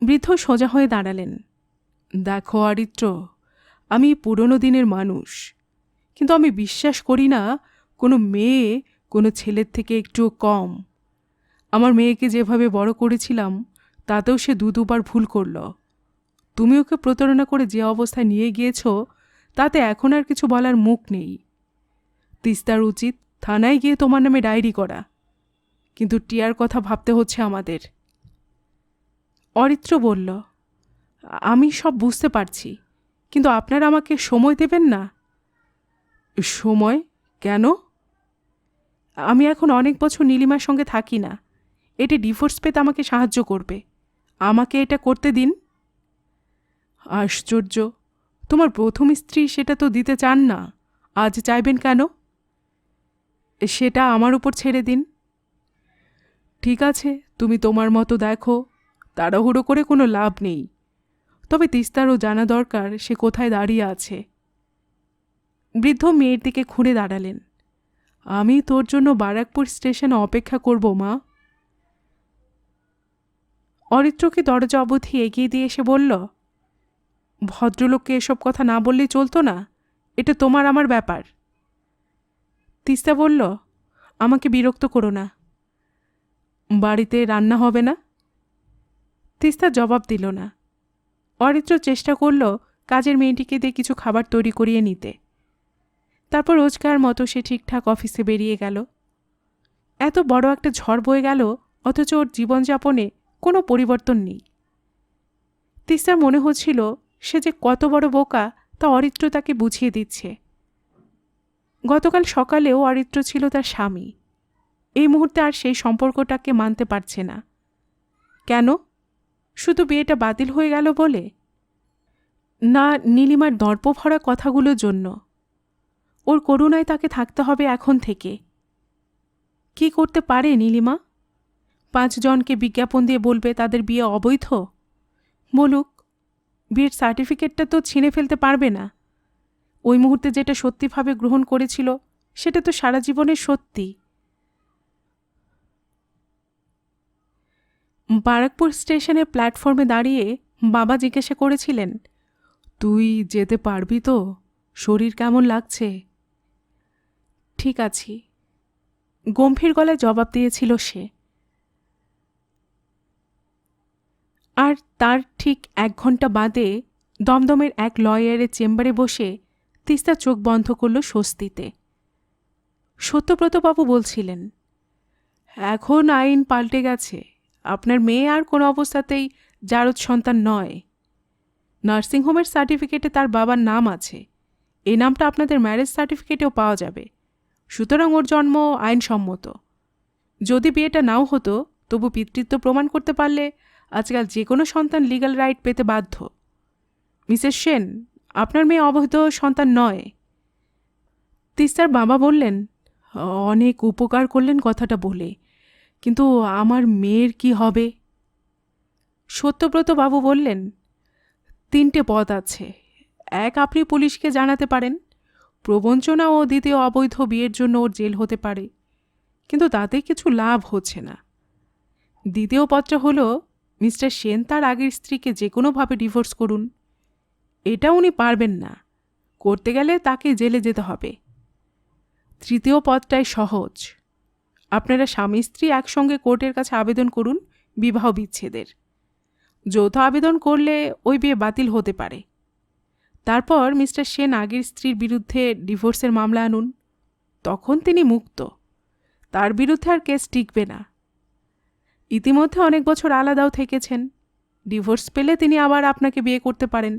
বৃদ্ধ সোজা হয়ে দাঁড়ালেন। দেখো অরিত্র, আমি পুরনো দিনের মানুষ, কিন্তু আমি বিশ্বাস করি না কোনো মেয়ে কোনো ছেলের থেকে একটু কম। আমার মেয়েকে যেভাবে বড় করেছিলাম তাতেও সে দুবার ভুল করল। তুমি ওকে প্রতারণা করে যে অবস্থায় নিয়ে গিয়েছ তাতে এখন আর কিছু বলার মুখ নেই। তিস্তার উচিত থানায় গিয়ে তোমার নামে ডায়েরি করা, কিন্তু টিয়ার কথা ভাবতে হচ্ছে আমাদের। অরিত্র বলল, আমি সব বুঝতে পারছি, কিন্তু আপনারা আমাকে সময় দেবেন না। সময় কেন? আমি এখন অনেক বছর নীলিমার সঙ্গে থাকি না, এটি ডিভোর্স পেতে আমাকে সাহায্য করবে। আমাকে এটা করতে দিন। আশ্চর্য, তোমার প্রথম স্ত্রী সেটা তো দিতে চান না, আজ চাইবেন কেন? সেটা আমার উপর ছেড়ে দিন। ঠিক আছে, তুমি তোমার মতো দেখো, তাড়াহুড়ো করে কোনো লাভ নেই। তবে তিস্তারও জানা দরকার সে কোথায় দাঁড়িয়ে আছে। বৃদ্ধ মেয়ের দিকে ঘুরে দাঁড়ালেন। আমি তোর জন্য বারাকপুর স্টেশনে অপেক্ষা করব মা। অরিত্রকে দরজা অবধি এগিয়ে দিয়ে এসে বলল, ভদ্রলোককে এসব কথা না বললেই চলতো না, এটা তোমার আমার ব্যাপার। তিস্তা বলল, আমাকে বিরক্ত করো না। বাড়িতে রান্না হবে না? তিস্তা জবাব দিল না। অরিত্র চেষ্টা করল কাজের মেয়েটিকে দিয়ে কিছু খাবার তৈরি করিয়ে নিতে। তারপর রোজকার মতো সে ঠিকঠাক অফিসে বেরিয়ে গেল। এত বড় একটা ঝড় বয়ে গেল, অথচ ওর জীবনযাপনে কোনো পরিবর্তন নেই। তিস্তার মনে হচ্ছিল সে যে কত বড় বোকা তা অরিত্র তাকে বুঝিয়ে দিচ্ছে। গতকাল সকালেও অরিত্র ছিল তার স্বামী, এই মুহূর্তে আর সেই সম্পর্কটাকে মানতে পারছে না। কেন? শুধু বিয়েটা বাতিল হয়ে গেল বলে? না, নীলিমার দর্পভরা কথাগুলোর জন্য। ওর করুণায় তাকে থাকতে হবে এখন থেকে। কি করতে পারে নীলিমা? 5 জনকে বিজ্ঞাপন দিয়ে বলবে তাদের বিয়ে অবৈধ? বলুক, বিয়ের সার্টিফিকেটটা তো ছিঁড়ে ফেলতে পারবে না। ওই মুহূর্তে যেটা সত্যিভাবে গ্রহণ করেছিল সেটা তো সারা জীবনের সত্যি। বারাকপুর স্টেশনের প্ল্যাটফর্মে দাঁড়িয়ে বাবা জিজ্ঞাসা করেছিলেন, তুই যেতে পারবি তো? শরীর কেমন লাগছে? ঠিক আছি, গম্ভীর গলায় জবাব দিয়েছিল সে। আর তার ঠিক 1 ঘন্টা বাদে দমদমের এক লয়ারের চেম্বারে বসে তিস্তা চোখ বন্ধ করল স্বস্তিতে। সত্যব্রতবাবু বলছিলেন, এখন আইন পাল্টে গেছে, আপনার মেয়ে আর কোনো অবস্থাতেই জারজ সন্তান নয়। নার্সিংহোমের সার্টিফিকেটে তার বাবার নাম আছে, এই নামটা আপনাদের ম্যারেজ সার্টিফিকেটেও পাওয়া যাবে। সুতরাং ওর জন্ম আইনসম্মত। যদি বিয়েটা নাও হতো তবু পিতৃত্ব প্রমাণ করতে পারলে আজকাল যে কোনো সন্তান লিগ্যাল রাইট পেতে বাধ্য। মিসেস সেন, আপনার মেয়ে অবৈধ সন্তান নয়। তিস্তার বাবা বললেন, অনেক উপকার করলেন কথাটা বলে, কিন্তু আমার মেয়ের কি হবে? সত্যব্রত বাবু বললেন, 3টে পথ আছে। এক, আপনি পুলিশকে জানাতে পারেন। প্রবঞ্চনা ও দ্বিতীয় অবৈধ বিয়ের জন্য ওর জেল হতে পারে, কিন্তু তাতে কিছু লাভ হচ্ছে না। দ্বিতীয় পথটা হলো মিস্টার সেন তার আগের স্ত্রীকে যে কোনোভাবে ডিভোর্স করুন। এটা উনি পারবেন না, করতে গেলে তাকে জেলে যেতে হবে। তৃতীয় পথটাই সহজ, আপনারা স্বামী স্ত্রী একসঙ্গে কোর্টের কাছে আবেদন করুন বিবাহ বিচ্ছেদের। যৌথ আবেদন করলে ওই বিয়ে বাতিল হতে পারে। তারপর মিস্টার সেন আগের স্ত্রীর বিরুদ্ধে ডিভোর্সের মামলা আনুন, তখন তিনি মুক্ত। তার বিরুদ্ধে আর কেস টিকবে না। ইতিমধ্যে অনেক বছর আলাদাও থেকেছেন। ডিভোর্স পেলে তিনি আবার আপনাকে বিয়ে করতে পারেন।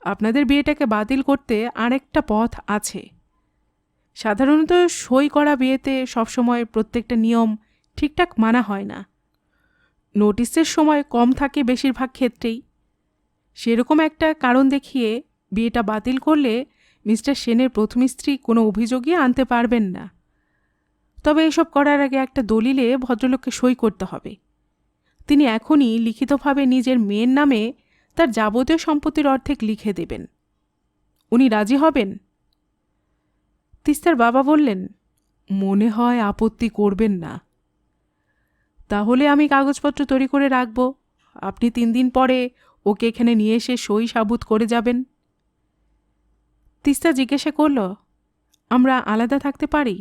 আপনাদের বিয়েটাকে বাতিল করতে আরেকটা পথ আছে। সাধারণত সই করা বিয়েতে সবসময় প্রত্যেকটা নিয়ম ঠিকঠাক মানা হয় না। নোটিসের সময় কম থাকে বেশিরভাগ ক্ষেত্রেই। সেরকম একটা কারণ দেখিয়ে বিয়েটা বাতিল করলে মিস্টার সেনের প্রথম স্ত্রী কোনো অভিযোগই আনতে পারবেন না। তবে এসব করার আগে একটা দলিলে ভদ্রলোককে সই করতে হবে। তিনি এখনই লিখিতভাবে নিজের মেয়ের নামে তার যাবতীয় সম্পত্তির অর্ধেক লিখে দেবেন। উনি রাজি হবেন? তিস্তার বাবা বললেন, মনে হয় আপত্তি করবেন না। তাহলে আমি কাগজপত্র তৈরি করে রাখব। আপনি 3 দিন পরে ওকে এখানে নিয়ে এসে সই সাবুত করে যাবেন। তিস্তা জিজ্ঞাসা করল, আমরা আলাদা থাকতে পারি?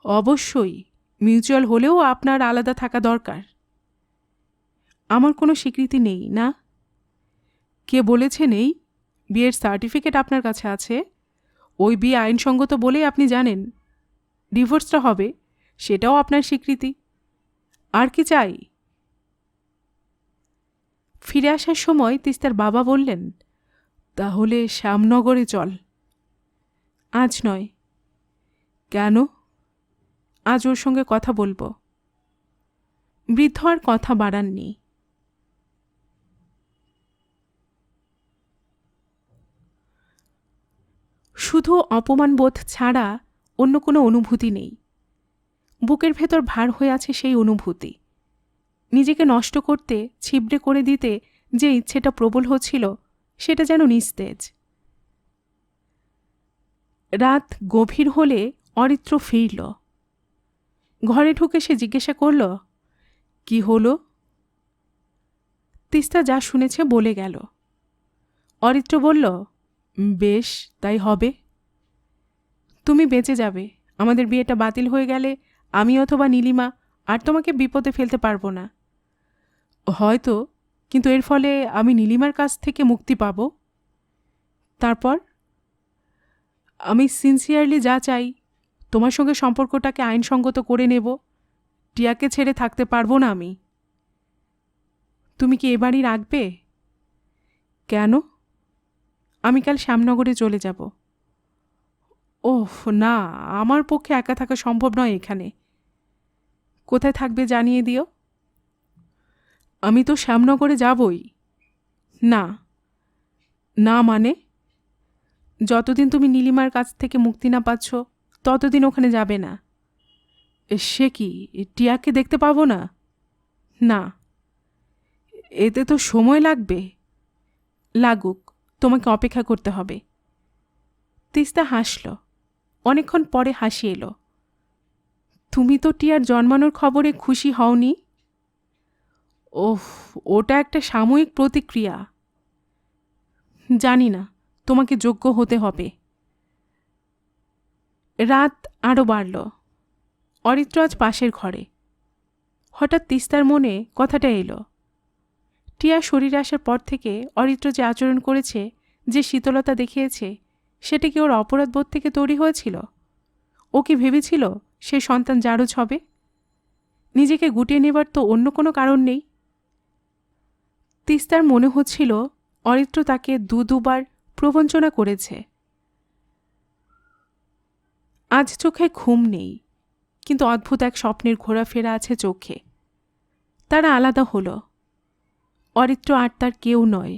অবশ্যই, মিউচুয়াল হলেও আপনার আলাদা থাকা দরকার। আমার কোনো স্বীকৃতি নেই না? কে বলেছে নেই? বিয়ের সার্টিফিকেট আপনার কাছে আছে। ওই বিয়ে আইনসঙ্গত বলেই আপনি জানেন। ডিভোর্সটা হবে, সেটাও আপনার স্বীকৃতি। আর কি চাই? ফিরে আসার সময় তিস্তার বাবা বললেন, তাহলে শ্যামনগরে চল। আজ নয়। কেন? আজ ওর সঙ্গে কথা বলবো। বৃদ্ধ আর কথা বাড়াননি। শুধু অপমানবোধ ছাড়া অন্য কোনো অনুভূতি নেই। বুকের ভেতর ভার হয়ে আছে সেই অনুভূতি। নিজেকে নষ্ট করতে, ছিবড়ে করে দিতে যে ইচ্ছেটা প্রবল হচ্ছিল, সেটা যেন নিস্তেজ। রাত গভীর হলে অরিত্র ফিরল। ঘরে ঢুকে সে জিজ্ঞাসা করল, কি হলো? তিস্তা যা শুনেছে বলে গেল। অরিত্র বলল, বেশ, তাই হবে। তুমি বেঁচে যাবে। আমাদের বিয়েটা বাতিল হয়ে গেলে আমি অথবা নীলিমা আর তোমাকে বিপদে ফেলতে পারবো না। হয়তো, কিন্তু এর ফলে আমি নীলিমার কাছ থেকে মুক্তি পাব। তারপর আমি সিনসিয়ারলি যা চাই, তোমার সঙ্গে সম্পর্কটাকে আইনসঙ্গত করে নেব। টিয়াকে ছেড়ে থাকতে পারবো না আমি। তুমি কি এবারই রাখবে? কেন? আমি কাল শ্যামনগরে চলে যাব। ওহ না, আমার পক্ষে একা থাকা সম্ভব নয় এখানে। কোথায় থাকবে জানিয়ে দিও। আমি তো শ্যামনগরে যাবই। না। না মানে? যতদিন তুমি নীলিমার কাছ থেকে মুক্তি না পাচ্ছ, ততদিন ওখানে যাবে না। সে কি, টিয়াকে দেখতে পাবো না? না। এতে তো সময় লাগবে। লাগুক, তোমাকে অপেক্ষা করতে হবে। তিস্তা হাসল। অনেকক্ষণ পরে হাসি এলো। তুমি তো টিয়ার জন্মানোর খবরে খুশি হওনি? ওহ, ওটা একটা সাময়িক প্রতিক্রিয়া। জানি না, তোমাকে যোগ্য হতে হবে। রাত আরও বাড়ল। অরিত্র আজ পাশের ঘরে। হঠাৎ তিস্তার মনে কথাটা এলো। টিয়া শরীরে আসার পর থেকে অরিত্র যে আচরণ করেছে, যে শীতলতা দেখিয়েছে, সেটা কি ওর অপরাধবোধ থেকে তৈরি হয়েছিল? ও কি ভেবেছিল সে সন্তান জারজ হবে? নিজেকে গুটিয়ে নেবার তো অন্য কোনো কারণ নেই। তিস্তার মনে হচ্ছিল অরিত্র তাকে দুবার প্রবঞ্চনা করেছে। আজ চোখে ঘুম নেই, কিন্তু অদ্ভুত এক স্বপ্নের ঘোরাফেরা আছে চোখে। তারা আলাদা হলো। অরিত্র আর তার কেউ নয়।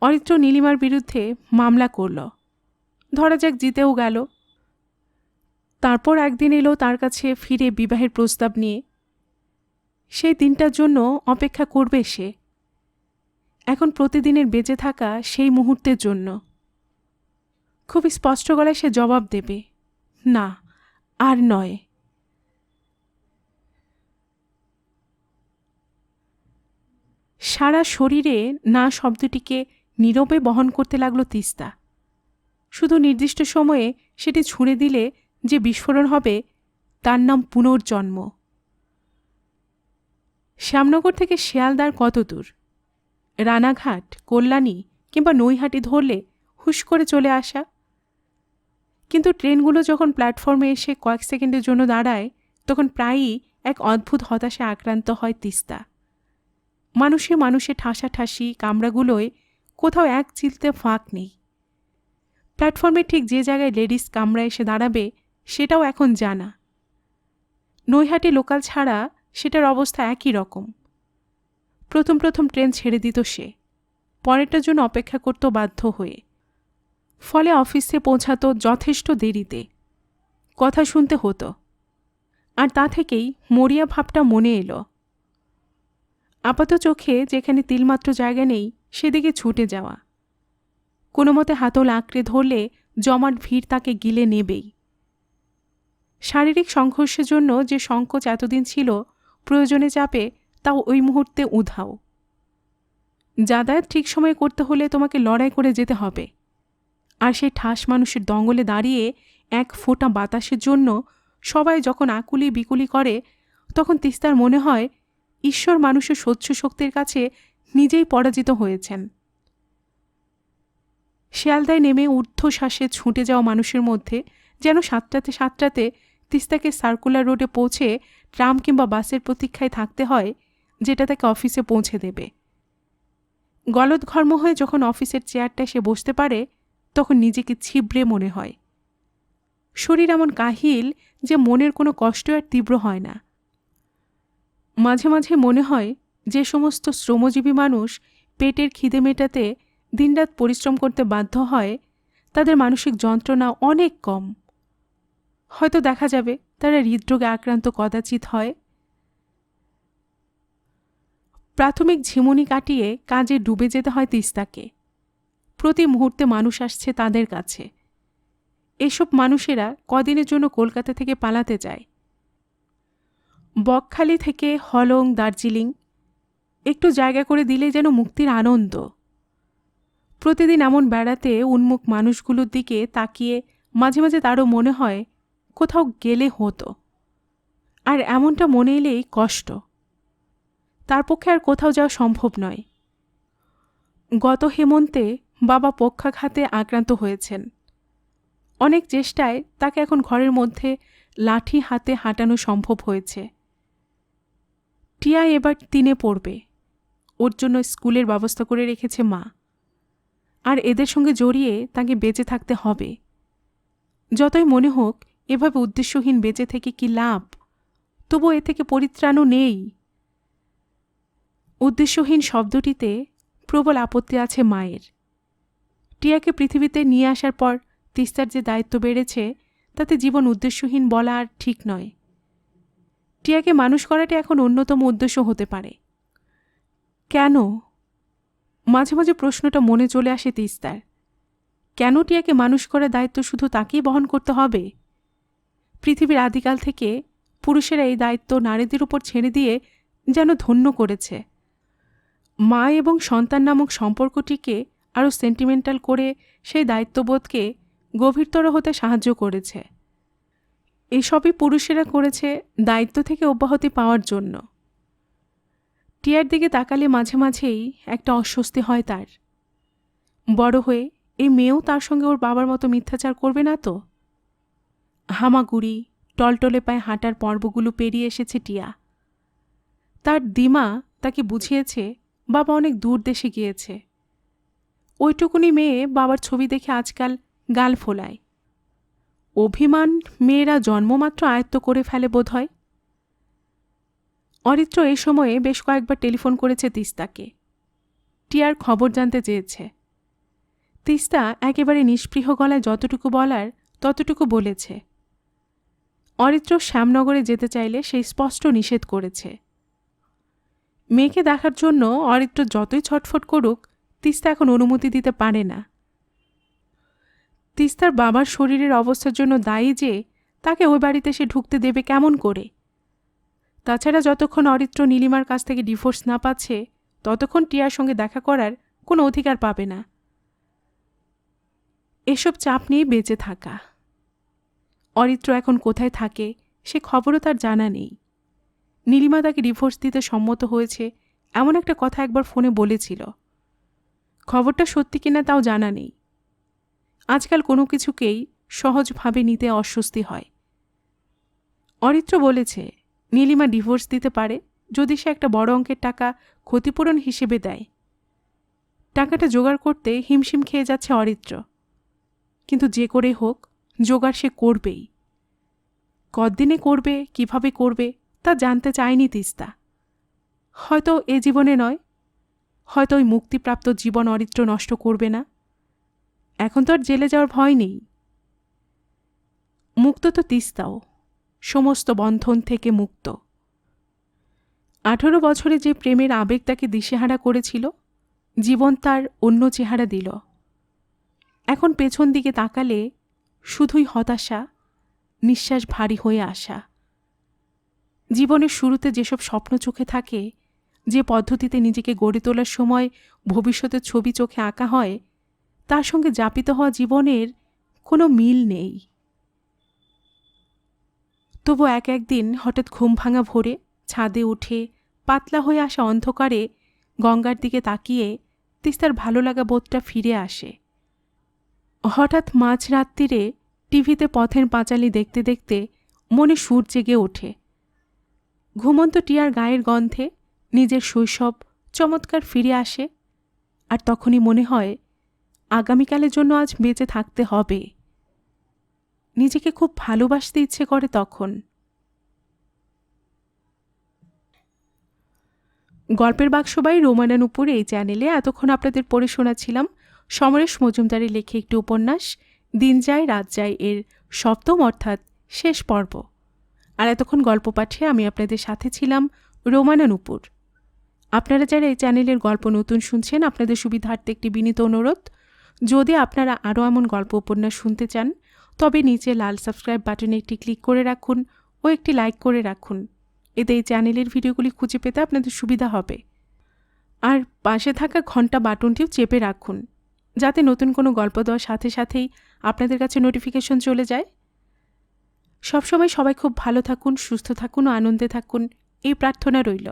অরিত্র নীলিমার বিরুদ্ধে মামলা করল। ধরা যাক জিতেও গেল। তারপর একদিন এলো তার কাছে ফিরে বিবাহের প্রস্তাব নিয়ে। সেই দিনটার জন্য অপেক্ষা করবে সে। এখন প্রতিদিনের বেঁচে থাকা সেই মুহূর্তের জন্য। খুব স্পষ্ট গলায় সে জবাব দেবে, না, আর নয়। সারা শরীরে না শব্দটিকে নীরবে বহন করতে লাগলো তিস্তা। শুধু নির্দিষ্ট সময়ে সেটি ছুঁড়ে দিলে যে বিস্ফোরণ হবে, তার নাম পুনর্জন্ম। শ্যামনগর থেকে শিয়ালদার কত দূর? রানাঘাট, কল্যাণী কিংবা নৈহাটি ধরলে হুশ করে চলে আসা। কিন্তু ট্রেনগুলো যখন প্ল্যাটফর্মে এসে কয়েক সেকেন্ডের জন্য দাঁড়ায় তখন প্রায়ই এক অদ্ভুত হতাশায় আক্রান্ত হয় তিস্তা। মানুষে মানুষে ঠাসাঠাসি কামরাগুলোয় কোথাও এক চিলতে ফাঁক নেই। প্ল্যাটফর্মে ঠিক যে জায়গায় লেডিস কামরা এসে দাঁড়াবে সেটাও এখন জানা। নৈহাটি লোকাল ছাড়া সেটার অবস্থা একই রকম। প্রথম প্রথম ট্রেন ছেড়ে দিত সে, পরেরটার জন্য অপেক্ষা করত বাধ্য হয়ে। ফলে অফিসে পৌঁছাতো যথেষ্ট দেরিতে, কথা শুনতে হতো। আর তা থেকেই মরিয়া ভাবটা মনে এলো। আপাত চোখে যেখানে তিলমাত্র জায়গা নেই সেদিকে ছুটে যাওয়া, কোনো মতে হাতল আঁকড়ে ধরলে জমাট ভিড় তাকে গিলে নেবেই। শারীরিক সংঘর্ষের জন্য যে সংকোচ এতদিন ছিল প্রয়োজনে চাপে, তাও ওই মুহূর্তে উধাও। যাতায়াত ঠিক সময়ে করতে হলে তোমাকে লড়াই করে যেতে হবে, আর সেই ঠাস মানুষের দঙ্গলে দাঁড়িয়ে এক ফোঁটা বাতাসের জন্য সবাই যখন আকুলি বিকুলি করে, তখন তিস্তার মনে হয় ঈশ্বর মানুষের সহ্য শক্তির কাছে নিজেই পরাজিত হয়েছেন। শিয়ালদায় নেমে ঊর্ধ্বশ্বাসে ছুটে যাওয়া মানুষের মধ্যে যেন সাতটাতে সাতটাতে তিস্তাকে সার্কুলার রোডে পৌঁছে ট্রাম কিংবা বাসের প্রতীক্ষায় থাকতে হয়, যেটা তাকে অফিসে পৌঁছে দেবে। গলদঘর্ম হয়ে যখন অফিসের চেয়ারটায় সে বসতে পারে তখন নিজেকে ছিবড়ে মনে হয়। শরীর এমন কাহিল যে মনের কোনো কষ্ট আর তীব্র হয় না। মাঝে মাঝে মনে হয় যে সমস্ত শ্রমজীবী মানুষ পেটের খিদে মেটাতে দিনরাত পরিশ্রম করতে বাধ্য হয়, তাদের মানসিক যন্ত্রণা অনেক কম। হয়তো দেখা যাবে তারা হৃদরোগে আক্রান্ত কদাচিৎ হয়। প্রাথমিক ঝিমুনি কাটিয়ে কাজে ডুবে যেতে হয় তিস্তাকে। প্রতি মুহূর্তে মানুষ আসছে তাদের কাছে। এসব মানুষেরা কদিনের জন্য কলকাতা থেকে পালাতে যায়। বকখালি থেকে হলং, দার্জিলিং একটু জায়গা করে দিলে যেন মুক্তির আনন্দ। প্রতিদিন এমন বেড়াতে উন্মুখ মানুষগুলোর দিকে তাকিয়ে মাঝে মাঝে তারও মনে হয় কোথাও গেলে হতো। আর এমনটা মনে এলেই কষ্ট। তার পক্ষে আর কোথাও যাওয়া সম্ভব নয়। গত হেমন্তে বাবা পক্ষাঘাতে আক্রান্ত হয়েছেন। অনেক চেষ্টায় তাকে এখন ঘরের মধ্যে লাঠি হাতে হাঁটানো সম্ভব হয়েছে। টিয়া এবার 3 পড়বে। ওর জন্য স্কুলের ব্যবস্থা করে রেখেছে মা। আর এদের সঙ্গে জড়িয়ে তাকে বেঁচে থাকতে হবে। যতই মনে হোক এভাবে উদ্দেশ্যহীন বেঁচে থেকে কি লাভ, তবু এ থেকে পরিত্রাণও নেই। উদ্দেশ্যহীন শব্দটিতে প্রবল আপত্তি আছে মায়ের। টিয়াকে পৃথিবীতে নিয়ে আসার পর তিস্তার যে দায়িত্ব বেড়েছে, তাতে জীবন উদ্দেশ্যহীন বলা আর ঠিক নয়। টিয়াকে মানুষ করাটা এখন অন্যতম উদ্দেশ্য হতে পারে। কেন? মাঝে মাঝে প্রশ্নটা মনে চলে আসে তিস্তার। কেন টিয়াকে মানুষ করার দায়িত্ব শুধু তাকেই বহন করতে হবে? পৃথিবীর আদিকাল থেকে পুরুষেরা এই দায়িত্ব নারীদের উপর ছেড়ে দিয়ে যেন ধন্য করেছে। মা এবং সন্তান নামক সম্পর্কটিকে আরও সেন্টিমেন্টাল করে সেই দায়িত্ববোধকে গভীরতর হতে সাহায্য করেছে। এসবই পুরুষেরা করেছে দায়িত্ব থেকে অব্যাহতি পাওয়ার জন্য। টিয়ার দিকে তাকালে মাঝে মাঝেই একটা অস্বস্তি হয় তার। বড় হয়ে এই মেয়েও তার সঙ্গে ওর বাবার মতো মিথ্যাচার করবে না তো? হামাগুড়ি টলটলে পায়ে হাঁটার পর্বগুলো পেরিয়ে এসেছে টিয়া। তার দিমা তাকে বুঝিয়েছে বাবা অনেক দূর দেশে গিয়েছে। ওইটুকুনি মেয়ে বাবার ছবি দেখে আজকাল গাল ফোলায়। অভিমান মেয়েরা জন্মমাত্র আয়ত্ত করে ফেলে বোধহয়। অরিত্র এই সময়ে বেশ কয়েকবার টেলিফোন করেছে তিস্তাকে। টিয়ার খবর জানতে চেয়েছে। তিস্তা একেবারে নিষ্পৃহ গলায় যতটুকু বলার ততটুকু বলেছে। অরিত্র শ্যামনগরে যেতে চাইলে সে স্পষ্ট নিষেধ করেছে। মেয়েকে দেখার জন্য অরিত্র যতই ছটফট করুক, তিস্তা এখন অনুমতি দিতে পারে না। তিস্তার বাবার শরীরের অবস্থার জন্য দায়ী যে তাকে ওই বাড়িতে সে ঢুকতে দেবে কেমন করে? তাছাড়া যতক্ষণ অরিত্র নীলিমার কাছ থেকে ডিভোর্স না পাচ্ছে, ততক্ষণ টিয়ার সঙ্গে দেখা করার কোনো অধিকার পাবে না। এসব চাপ নিয়ে বেঁচে থাকা। অরিত্র এখন কোথায় থাকে সে খবরও তার জানা নেই। নীলিমা তাকে ডিভোর্স দিতে সম্মত হয়েছে এমন একটা কথা একবার ফোনে বলেছিল। খবরটা সত্যি কিনা তাও জানা নেই। আজকাল কোনো কিছুকেই সহজভাবে নিতে অস্বস্তি হয়। অরিত্র বলেছে নীলিমা ডিভোর্স দিতে পারে যদি সে একটা বড় অঙ্কের টাকা ক্ষতিপূরণ হিসেবে দেয়। টাকাটা জোগাড় করতে হিমশিম খেয়ে যাচ্ছে অরিত্র, কিন্তু যে করে হোক জোগাড় সে করবেই। কতদিনে করবে, কিভাবে করবে তা জানতে চায়নি তিস্তা। হয়তো এ জীবনে নয়, হয়তো ওই মুক্তিপ্রাপ্ত জীবন অরিত্র নষ্ট করবে না। এখন তো আর জেলে যাওয়ার ভয় নেই। মুক্ত তো তিস্তাও, সমস্ত বন্ধন থেকে মুক্ত। 18 বছরে যে প্রেমের আবেগ তাকে দিশেহারা করেছিল, জীবন তার অন্য চেহারা দিল। এখন পেছন দিকে তাকালে শুধুই হতাশা, নিঃশ্বাস ভারী হয়ে আসা। জীবনের শুরুতে যেসব স্বপ্ন চোখে থাকে, যে পদ্ধতিতে নিজেকে গড়ে তোলার সময় ভবিষ্যতের ছবি চোখে আঁকা হয়, তার সঙ্গে যাপিত হওয়া জীবনের কোনো মিল নেই। তবু একদিন হঠাৎ ঘুম ভাঙা ভোরে ছাদে উঠে পাতলা হয়ে আসা অন্ধকারে গঙ্গার দিকে তাকিয়ে তিস্তার ভালো লাগা বোধটা ফিরে আসে। হঠাৎ মাঝরাত্রিরে টিভিতে পথের পাঁচালী দেখতে দেখতে মনে সুর জেগে ওঠে। ঘুমন্ত টিয়ার গায়ের গন্ধে নিজের শৈশব চমৎকার ফিরে আসে। আর তখনই মনে হয় আগামীকালের জন্য আজ বেঁচে থাকতে হবে। নিজেকে খুব ভালোবাসতে ইচ্ছে করে তখন। গল্পের বাক্সবাই রোমানা নুপুর এই চ্যানেলে এতক্ষণ আপনাদের পড়ে শোনাচ্ছিলাম সমরেশ মজুমদারের লেখে একটি উপন্যাস দিন যায় রাত যায় এর 7ম অর্থাৎ শেষ পর্ব। আর এতক্ষণ গল্প পাঠে আমি আপনাদের সাথে ছিলাম রোমানা নুপুর। আপনারা যারা এই চ্যানেলের গল্প নতুন শুনছেন, আপনাদের সুবিধার্থে একটি বিনীত অনুরোধ, যদি আপনারা আরও এমন গল্প উপন্যাস শুনতে চান তবে নিচে লাল সাবস্ক্রাইব বাটনে একটি ক্লিক করে রাখুন ও একটি লাইক করে রাখুন। এতে এই চ্যানেলের ভিডিওগুলি খুঁজে পেতে আপনাদের সুবিধা হবে। আর পাশে থাকা ঘন্টা বাটনটিও চেপে রাখুন, যাতে নতুন কোনো গল্প দেওয়ার সাথে সাথেই আপনাদের কাছে নোটিফিকেশন চলে যায়। সবসময় সবাই খুব ভালো থাকুন, সুস্থ থাকুন ও আনন্দে থাকুন, এই প্রার্থনা রইল।